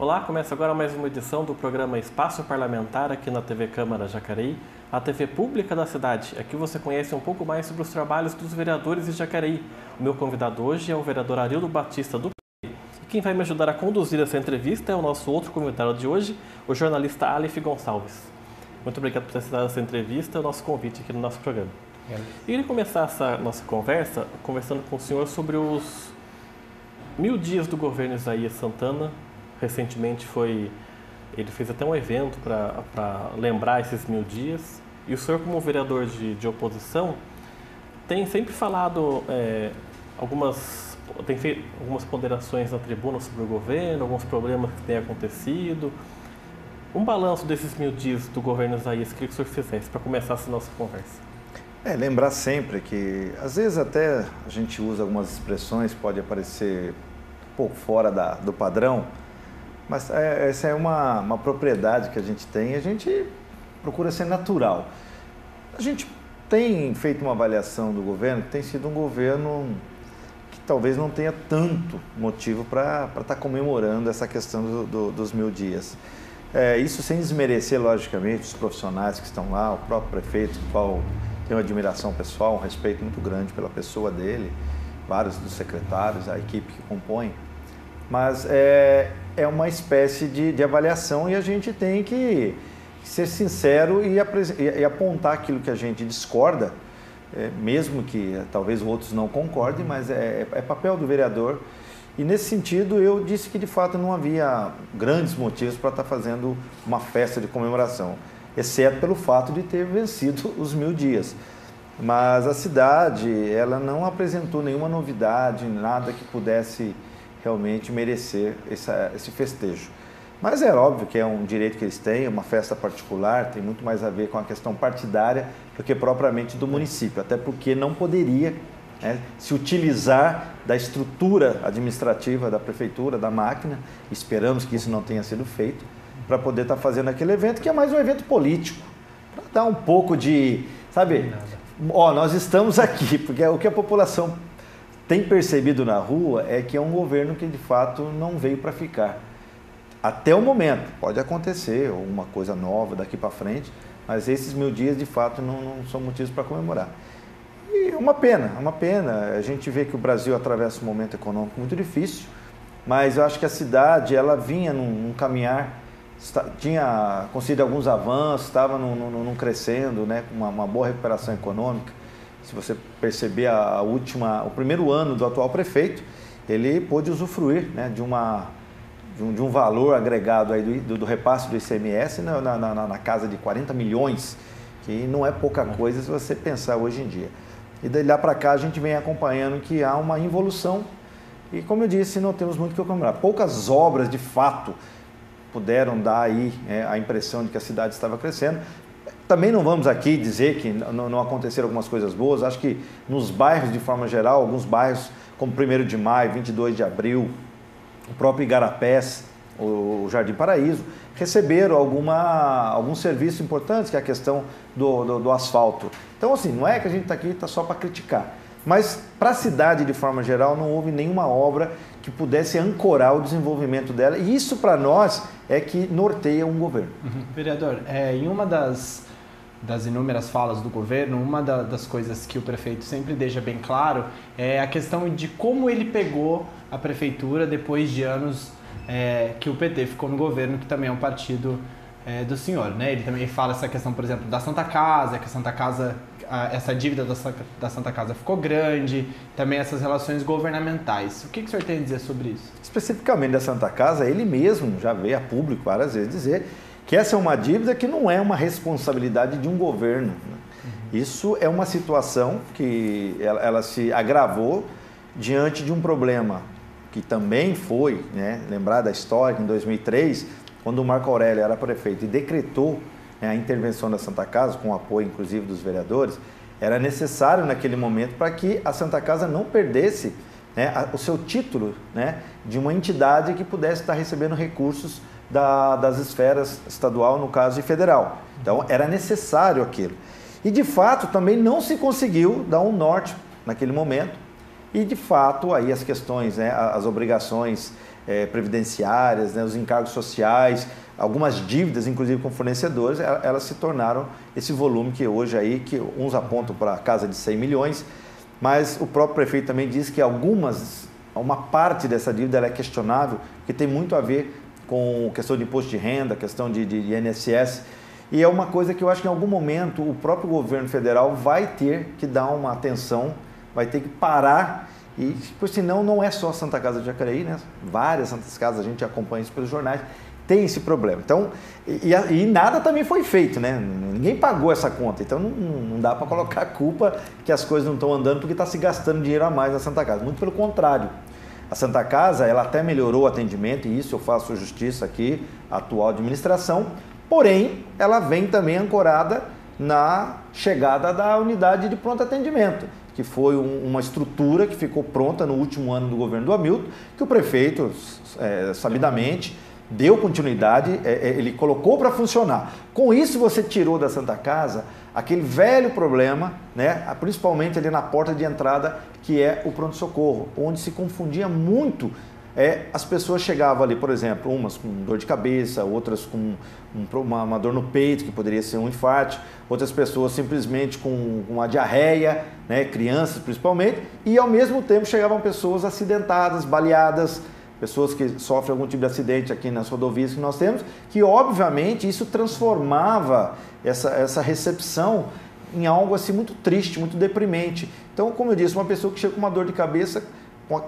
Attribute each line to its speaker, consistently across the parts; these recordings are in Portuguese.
Speaker 1: Olá, começa agora mais uma edição do programa Espaço Parlamentar aqui na TV Câmara Jacareí, a TV pública da cidade. Aqui você conhece um pouco mais sobre os trabalhos dos vereadores de Jacareí. O meu convidado hoje é o vereador Arildo Batista do PT. E quem vai me ajudar a conduzir essa entrevista é o nosso outro convidado de hoje, o jornalista Aleph Gonçalves. Muito obrigado por ter aceitado essa entrevista, o nosso convite aqui no nosso programa. Eu queria começar essa nossa conversa conversando com o senhor sobre os 1000 dias do governo Isaías Santana. Recentemente ele fez até um evento para lembrar esses 1000 dias. E o senhor, como vereador de oposição, tem sempre falado tem feito algumas ponderações na tribuna sobre o governo, alguns problemas que têm acontecido. Um balanço desses 1000 dias do governo Isaías, queria que o senhor fizesse para começar essa nossa conversa.
Speaker 2: Lembrar sempre que, às vezes até a gente usa algumas expressões, pode aparecer um pouco fora do padrão, mas essa é uma propriedade que a gente tem e a gente procura ser natural. A gente tem feito uma avaliação do governo que tem sido um governo que talvez não tenha tanto motivo para estar comemorando essa questão dos 1000 dias. Isso sem desmerecer, logicamente, os profissionais que estão lá, o próprio prefeito, do qual tenho uma admiração pessoal, um respeito muito grande pela pessoa dele, vários dos secretários, a equipe que compõe. Mas é uma espécie de avaliação e a gente tem que ser sincero e apontar aquilo que a gente discorda, mesmo que talvez outros não concordem, mas é papel do vereador. E nesse sentido eu disse que de fato não havia grandes motivos para estar fazendo uma festa de comemoração, exceto pelo fato de ter vencido os 1000 dias. Mas a cidade, ela não apresentou nenhuma novidade, nada que pudesse realmente merecer esse festejo. Mas é óbvio que é um direito que eles têm, uma festa particular, tem muito mais a ver com a questão partidária do que propriamente do município, até porque não poderia se utilizar da estrutura administrativa da prefeitura, da máquina, esperamos que isso não tenha sido feito, para poder estar fazendo aquele evento, que é mais um evento político, para dar um pouco de, sabe, nós estamos aqui, porque o que a população tem percebido na rua é que é um governo que de fato não veio para ficar. Até o momento, pode acontecer uma coisa nova daqui para frente, mas esses 1000 dias de fato não são motivos para comemorar. E é uma pena. A gente vê que o Brasil atravessa um momento econômico muito difícil, mas eu acho que a cidade ela vinha num caminhar, tinha conseguido alguns avanços, estava num crescendo, com uma boa recuperação econômica. Se você perceber o primeiro ano do atual prefeito, ele pôde usufruir de um valor agregado aí do repasse do ICMS na casa de 40 milhões, que não é pouca coisa se você pensar hoje em dia. E daí lá para cá a gente vem acompanhando que há uma involução e, como eu disse, não temos muito o que comemorar. Poucas obras, de fato, puderam dar aí a impressão de que a cidade estava crescendo. Também não vamos aqui dizer que não aconteceram algumas coisas boas. Acho que nos bairros, de forma geral, alguns bairros como 1º de Maio, 22 de Abril, o próprio Igarapés, o Jardim Paraíso, receberam alguns serviços importantes, que é a questão do asfalto. Então, assim, não é que a gente está aqui só para criticar, mas para a cidade, de forma geral, não houve nenhuma obra que pudesse ancorar o desenvolvimento dela, e isso, para nós, é que norteia um governo.
Speaker 3: Vereador, em uma das inúmeras falas do governo, uma das coisas que o prefeito sempre deixa bem claro é a questão de como ele pegou a prefeitura depois de anos que o PT ficou no governo, que também é um partido do senhor, né? Ele também fala essa questão, por exemplo, da Santa Casa, que a Santa Casa, essa dívida da Santa Casa ficou grande, também essas relações governamentais. O que o senhor tem a dizer sobre isso?
Speaker 2: Especificamente da Santa Casa, ele mesmo já veio a público várias vezes dizer que essa é uma dívida que não é uma responsabilidade de um governo. Isso é uma situação que ela se agravou diante de um problema que também foi, lembrar da história, que em 2003, quando o Marco Aurélio era prefeito e decretou a intervenção da Santa Casa, com o apoio inclusive dos vereadores, era necessário naquele momento para que a Santa Casa não perdesse o seu título de uma entidade que pudesse estar recebendo recursos das esferas estadual, no caso, e federal. Então, era necessário aquilo. E, de fato, também não se conseguiu dar um norte naquele momento. E, de fato, aí as questões, as obrigações previdenciárias, né, os encargos sociais, algumas dívidas, inclusive com fornecedores, elas se tornaram esse volume que hoje aí, que uns apontam para a casa de 100 milhões, mas o próprio prefeito também diz que uma parte dessa dívida ela é questionável, que tem muito a ver com questão de imposto de renda, questão de INSS, e é uma coisa que eu acho que em algum momento o próprio governo federal vai ter que dar uma atenção, vai ter que parar, e por senão não é só a Santa Casa de Jacareí, né? Várias Santas Casas, a gente acompanha isso pelos jornais, tem esse problema. Então, e nada também foi feito, né? Ninguém pagou essa conta, então não dá para colocar a culpa que as coisas não estão andando porque está se gastando dinheiro a mais na Santa Casa, muito pelo contrário. A Santa Casa, ela até melhorou o atendimento, e isso eu faço justiça aqui, a atual administração, porém, ela vem também ancorada na chegada da unidade de pronto atendimento, que foi uma estrutura que ficou pronta no último ano do governo do Hamilton, que o prefeito, sabidamente, deu continuidade, ele colocou para funcionar. Com isso, você tirou da Santa Casa aquele velho problema, né, principalmente ali na porta de entrada, que é o pronto-socorro, onde se confundia muito. As pessoas chegavam ali, por exemplo, umas com dor de cabeça, outras com uma dor no peito, que poderia ser um infarto, outras pessoas simplesmente com uma diarreia, né, crianças principalmente, e ao mesmo tempo chegavam pessoas acidentadas, baleadas, pessoas que sofrem algum tipo de acidente aqui nas rodovias que nós temos, que obviamente isso transformava essa recepção em algo assim muito triste, muito deprimente. Então, como eu disse, uma pessoa que chega com uma dor de cabeça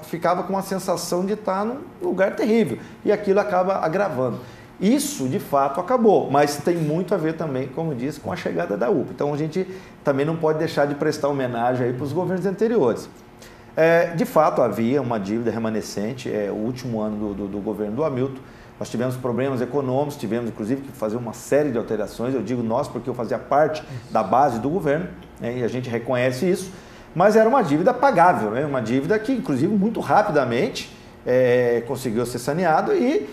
Speaker 2: ficava com uma sensação de estar num lugar terrível, e aquilo acaba agravando. Isso, de fato, acabou, mas tem muito a ver também, como eu disse, com a chegada da UPA. Então, a gente também não pode deixar de prestar homenagem aí para os governos anteriores. De fato, havia uma dívida remanescente, o último ano do governo do Hamilton. Nós tivemos problemas econômicos, tivemos inclusive que fazer uma série de alterações, eu digo nós porque eu fazia parte da base do governo, né, e a gente reconhece isso, mas era uma dívida pagável, né, uma dívida que inclusive muito rapidamente conseguiu ser saneado, e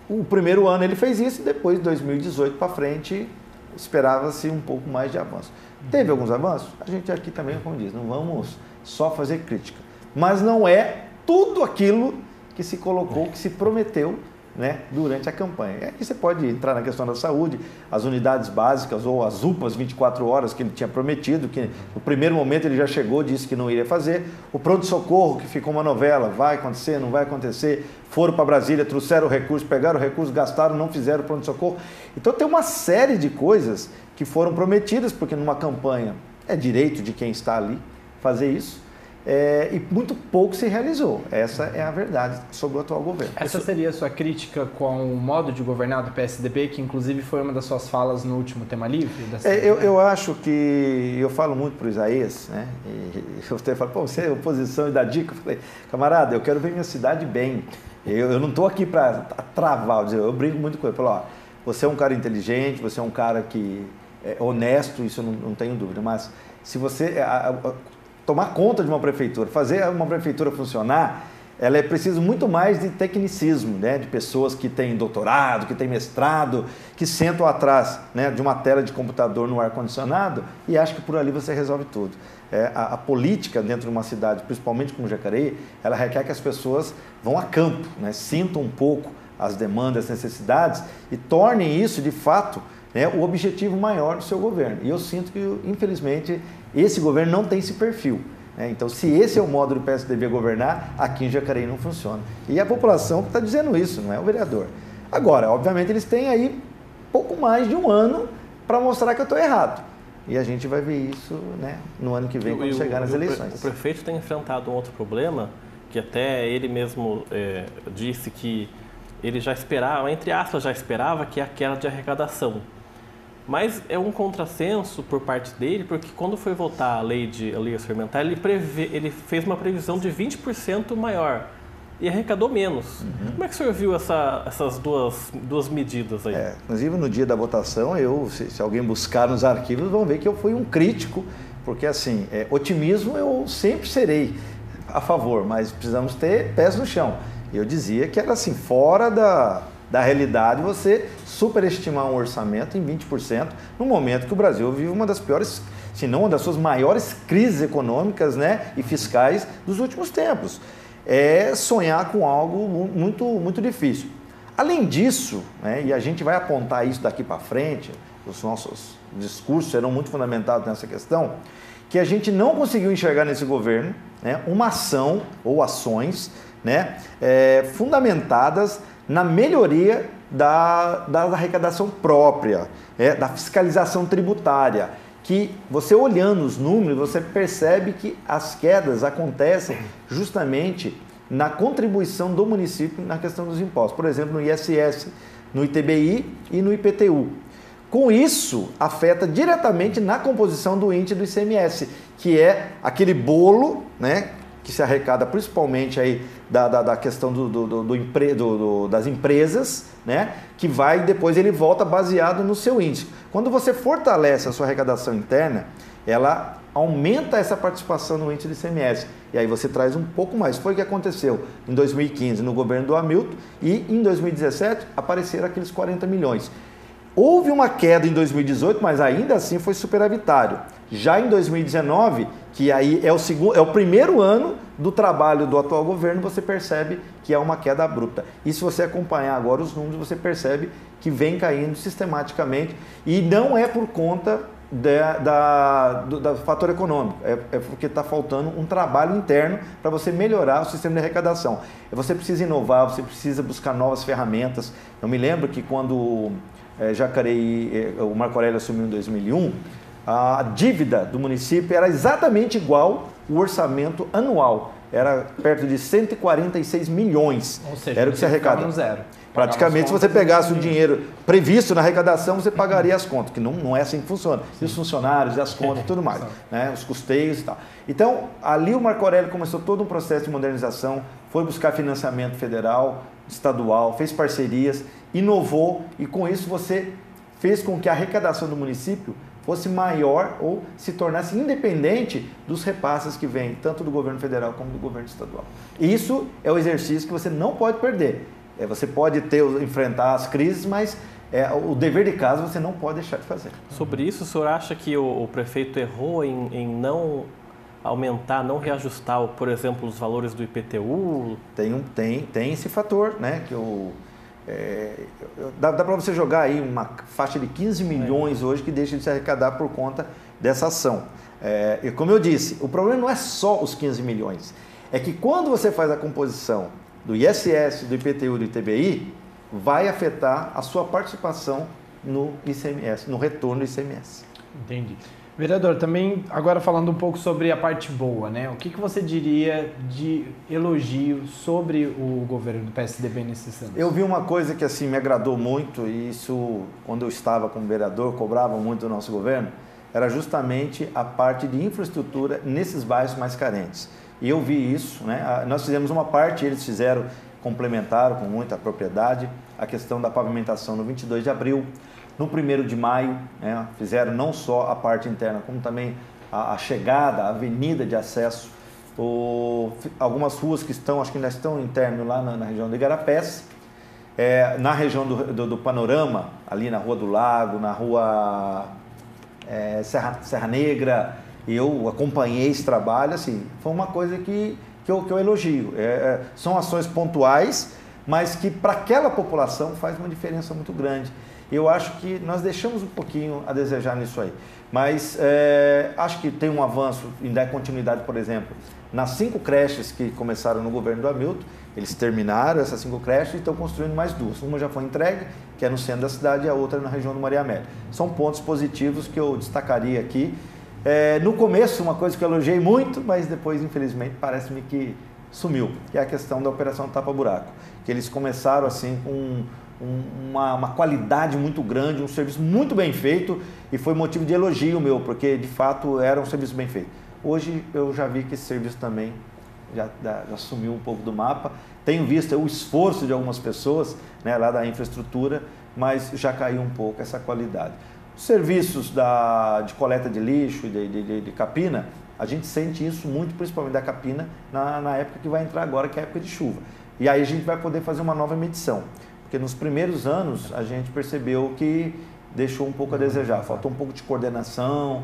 Speaker 2: o primeiro ano ele fez isso, e depois de 2018 para frente esperava-se um pouco mais de avanço. Teve alguns avanços? A gente aqui também, como diz, não vamos só fazer crítica, mas não é tudo aquilo que se colocou, que se prometeu, né, durante a campanha. Aí você pode entrar na questão da saúde, as unidades básicas ou as UPAs 24 horas que ele tinha prometido, que no primeiro momento ele já chegou, disse que não iria fazer, o pronto-socorro, que ficou uma novela, vai acontecer, não vai acontecer, foram para Brasília, trouxeram o recurso, pegaram o recurso, gastaram, não fizeram o pronto-socorro. Então tem uma série de coisas que foram prometidas, porque numa campanha é direito de quem está ali fazer isso, e muito pouco se realizou. Essa é a verdade sobre o atual governo.
Speaker 3: Essa seria a sua crítica com o modo de governar do PSDB, que inclusive foi uma das suas falas no último Tema Livre?
Speaker 2: Eu acho que, eu falo muito para o Isaías, né? E eu até falo, você é oposição e dá dica. Eu falei, camarada, eu quero ver minha cidade bem. Eu não estou aqui para travar, eu brinco muito com ele. Eu falo, você é um cara inteligente, você é um cara que é honesto, isso eu não tenho dúvida, mas se você tomar conta de uma prefeitura, fazer uma prefeitura funcionar, ela é preciso muito mais de tecnicismo, né? De pessoas que têm doutorado, que têm mestrado, que sentam atrás, né, de uma tela de computador no ar-condicionado e acham que por ali você resolve tudo. A política dentro de uma cidade, principalmente como Jacareí, ela requer que as pessoas vão a campo, né? Sintam um pouco as demandas, as necessidades e tornem isso, de fato, né, o objetivo maior do seu governo. E eu sinto que, infelizmente, esse governo não tem esse perfil, né? Então, se esse é o modo do PSDB governar, aqui em Jacareí não funciona. E a população que está dizendo isso, não é o vereador. Agora, obviamente, eles têm aí pouco mais de um ano para mostrar que eu estou errado. E a gente vai ver isso, né, no ano que vem, quando chegar nas eleições.
Speaker 1: O prefeito tem enfrentado um outro problema, que até ele mesmo disse que ele já esperava, entre aspas, já esperava, que é a queda de arrecadação. Mas é um contrassenso por parte dele, porque quando foi votar a lei de alias fermentar, ele fez uma previsão de 20% maior e arrecadou menos. Como é que o senhor viu essas duas medidas aí?
Speaker 2: Inclusive, no dia da votação, se alguém buscar nos arquivos, vão ver que eu fui um crítico, porque assim, otimismo eu sempre serei a favor, mas precisamos ter pés no chão. Eu dizia que era assim, fora da realidade você superestimar um orçamento em 20%, no momento que o Brasil vive uma das piores, se não uma das suas maiores crises econômicas, né, e fiscais dos últimos tempos. é sonhar com algo muito, muito difícil. Além disso, né, e a gente vai apontar isso daqui para frente, os nossos discursos serão muito fundamentados nessa questão, que a gente não conseguiu enxergar nesse governo, né, uma ação ou ações, né, fundamentadas na melhoria da arrecadação própria, da fiscalização tributária, que você olhando os números, você percebe que as quedas acontecem justamente na contribuição do município na questão dos impostos, por exemplo, no ISS, no ITBI e no IPTU. Com isso, afeta diretamente na composição do índice do ICMS, que é aquele bolo, né, que se arrecada principalmente aí da questão das empresas, né, que vai depois ele volta baseado no seu índice. Quando você fortalece a sua arrecadação interna, ela aumenta essa participação no índice do ICMS. E aí você traz um pouco mais. Foi o que aconteceu em 2015 no governo do Hamilton e em 2017 apareceram aqueles 40 milhões. Houve uma queda em 2018, mas ainda assim foi superavitário. Já em 2019, que aí é o primeiro ano do trabalho do atual governo, você percebe que é uma queda abrupta. E se você acompanhar agora os números, você percebe que vem caindo sistematicamente e não é por conta do fator econômico, é porque está faltando um trabalho interno para você melhorar o sistema de arrecadação. Você precisa inovar, você precisa buscar novas ferramentas. Eu me lembro que quando Jacareí, o Marco Aurélio assumiu em 2001, a dívida do município era exatamente igual ao orçamento anual. Era perto de 146 milhões.
Speaker 3: Ou seja,
Speaker 2: era o que se arrecada.
Speaker 3: No zero.
Speaker 2: Praticamente, se você pegasse o dinheiro previsto na arrecadação, você pagaria as contas, que não é assim que funciona. E os funcionários, e as contas e tudo mais, né? Os custeios e tal. Então, ali o Marco Aurélio começou todo um processo de modernização, foi buscar financiamento federal, estadual, fez parcerias, inovou e com isso você fez com que a arrecadação do município fosse maior ou se tornasse independente dos repasses que vêm tanto do governo federal como do governo estadual. E isso é o exercício que você não pode perder. Você pode enfrentar as crises, mas o dever de casa você não pode deixar de fazer.
Speaker 1: Sobre isso, o senhor acha que o prefeito errou em não aumentar, não reajustar, por exemplo, os valores do IPTU?
Speaker 2: Tem esse fator, né? Que dá para você jogar aí uma faixa de 15 milhões hoje que deixa de se arrecadar por conta dessa ação. E como eu disse, o problema não é só os 15 milhões. É que quando você faz a composição do ISS, do IPTU e do ITBI, vai afetar a sua participação no ICMS, no retorno do ICMS.
Speaker 3: Entendi. Vereador, também agora falando um pouco sobre a parte boa, né? O que você diria de elogio sobre o governo do PSDB nesses anos?
Speaker 2: Eu vi uma coisa que assim me agradou muito, e isso, quando eu estava como vereador, cobrava muito do nosso governo, era justamente a parte de infraestrutura nesses bairros mais carentes. E eu vi isso, né? Nós fizemos uma parte, eles complementaram com muita propriedade, a questão da pavimentação no 22 de abril, no 1º de maio, né? Fizeram não só a parte interna, como também a chegada, a avenida de acesso, algumas ruas que acho que ainda estão interno lá na região de Igarapés, na região do Panorama, ali na Rua do Lago, na Rua Serra Negra. Eu acompanhei esse trabalho, assim, foi uma coisa que eu elogio. São ações pontuais, mas que para aquela população faz uma diferença muito grande. Eu acho que nós deixamos um pouquinho a desejar nisso aí. Mas acho que tem um avanço em dar continuidade, por exemplo, nas 5 creches que começaram no governo do Hamilton. Eles terminaram essas 5 creches e estão construindo mais 2. Uma já foi entregue, que é no centro da cidade, e a outra na região do Maria Amélia. São pontos positivos que eu destacaria aqui. No começo, uma coisa que eu elogiei muito, mas depois, infelizmente, parece-me que sumiu, que é a questão da Operação Tapa Buraco. Que eles começaram assim com uma qualidade muito grande, um serviço muito bem feito, e foi motivo de elogio meu, porque de fato era um serviço bem feito. Hoje eu já vi que esse serviço também já sumiu um pouco do mapa. Tenho visto o esforço de algumas pessoas, né, lá da infraestrutura, mas já caiu um pouco essa qualidade. Os serviços de coleta de lixo e de capina, a gente sente isso muito, principalmente da capina, na época que vai entrar agora, que é a época de chuva. E aí a gente vai poder fazer uma nova medição. Porque nos primeiros anos a gente percebeu que deixou um pouco a desejar, faltou um pouco de coordenação,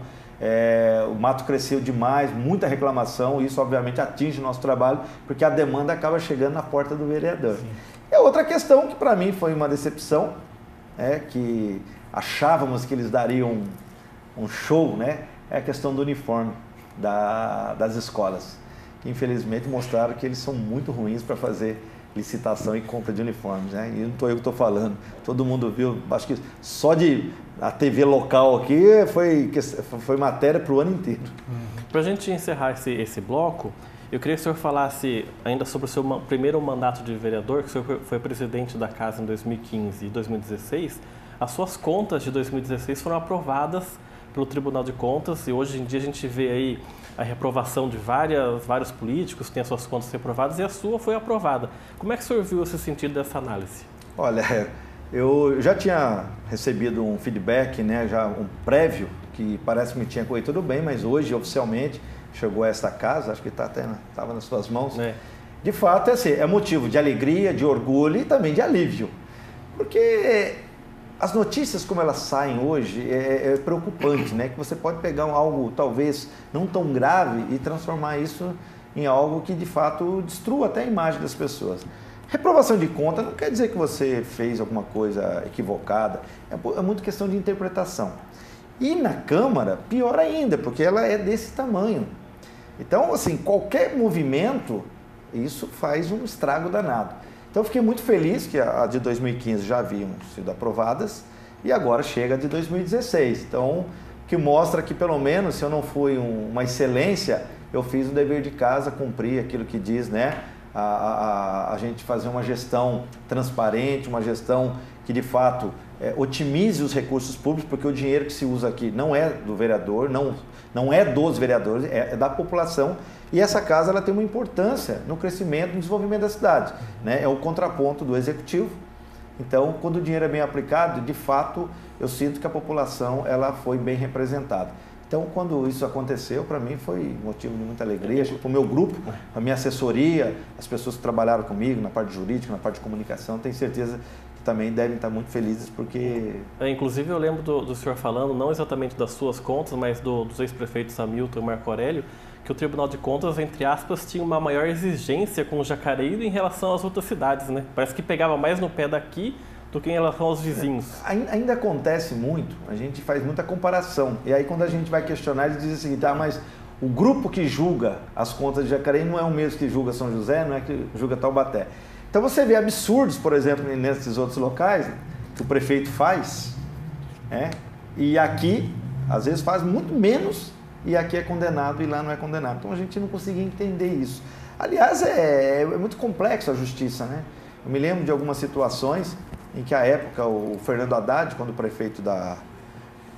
Speaker 2: o mato cresceu demais, muita reclamação, isso obviamente atinge o nosso trabalho, porque a demanda acaba chegando na porta do vereador. Sim. E a outra questão que para mim foi uma decepção, que achávamos que eles dariam um show, né? É a questão do uniforme das escolas, que infelizmente mostraram que eles são muito ruins para fazer licitação e compra de uniformes, né? E não estou eu que estou falando, todo mundo viu, acho que só a TV local aqui foi matéria para o ano inteiro.
Speaker 1: Para a gente encerrar esse bloco, eu queria que o senhor falasse ainda sobre o seu primeiro mandato de vereador, que o senhor foi presidente da casa em 2015 e 2016. As suas contas de 2016 foram aprovadas pelo Tribunal de Contas e hoje em dia a gente vê aí a reprovação de vários políticos que têm as suas contas reprovadas e a sua foi aprovada. Como é que o senhor viu esse sentido dessa análise?
Speaker 2: Olha, eu já tinha recebido um feedback, né, já um prévio, que parece que me tinha corrido tudo bem, mas hoje oficialmente chegou a esta casa, acho que estava nas suas mãos. De fato, é motivo de alegria, de orgulho e também de alívio. Porque as notícias como elas saem hoje é preocupante, né? Que você pode pegar algo talvez não tão grave e transformar isso em algo que de fato destrua até a imagem das pessoas. Reprovação de conta não quer dizer que você fez alguma coisa equivocada, é muito questão de interpretação. E na Câmara, pior ainda, porque ela é desse tamanho. Então, assim, qualquer movimento, isso faz um estrago danado. Então, eu fiquei muito feliz que a de 2015 já haviam sido aprovadas e agora chega a de 2016. Então, que mostra que, pelo menos, se eu não fui uma excelência, eu fiz o dever de casa, cumpri aquilo que diz, né? A gente fazer uma gestão transparente, uma gestão que, de fato, otimize os recursos públicos, porque o dinheiro que se usa aqui não é do vereador, não é dos vereadores, é da população. E essa casa ela tem uma importância no crescimento e no desenvolvimento da cidade, né? É o contraponto do executivo. Então, quando o dinheiro é bem aplicado, de fato, eu sinto que a população ela foi bem representada. Então, quando isso aconteceu, para mim foi motivo de muita alegria. Para o meu grupo, a minha assessoria, as pessoas que trabalharam comigo na parte jurídica, na parte de comunicação, tenho certeza que também devem estar muito felizes porque...
Speaker 1: Inclusive, eu lembro do senhor falando, não exatamente das suas contas, mas dos ex-prefeitos Hamilton e Marco Aurélio, que o Tribunal de Contas, entre aspas, tinha uma maior exigência com o Jacareí em relação às outras cidades, né? Parece que pegava mais no pé daqui do que em relação aos vizinhos.
Speaker 2: Ainda acontece muito, a gente faz muita comparação. E aí quando a gente vai questionar, eles dizem o seguinte, mas o grupo que julga as contas de Jacareí não é o mesmo que julga São José, não é que julga Taubaté. Então você vê absurdos, por exemplo, nesses outros locais, que o prefeito faz, e aqui, às vezes, faz muito menos, e aqui é condenado e lá não é condenado. Então a gente não conseguia entender isso. Aliás, é muito complexo a justiça, né? Eu me lembro de algumas situações em que, à época, o Fernando Haddad, quando prefeito da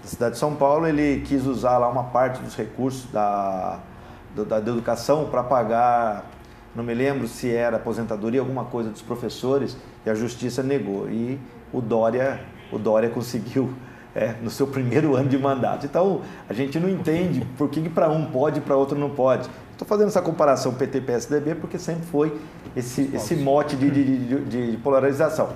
Speaker 2: cidade de São Paulo, ele quis usar lá uma parte dos recursos da educação para pagar, não me lembro se era aposentadoria, alguma coisa dos professores, e a justiça negou. E o Dória conseguiu no seu primeiro ano de mandato. Então, a gente não entende por que para um pode e para outro não pode. Estou fazendo essa comparação PT-PSDB porque sempre foi esse mote de polarização.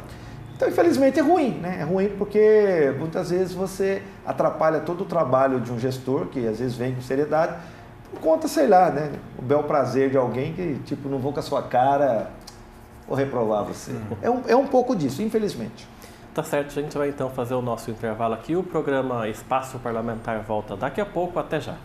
Speaker 2: Então, infelizmente, é ruim, né? É ruim porque muitas vezes você atrapalha todo o trabalho de um gestor, que às vezes vem com seriedade, por conta, sei lá, né? O bel prazer de alguém que, tipo, não vou com a sua cara, vou reprovar você. É um pouco disso, infelizmente.
Speaker 1: Tá certo, a gente vai então fazer o nosso intervalo aqui. O programa Espaço Parlamentar volta daqui a pouco. Até já.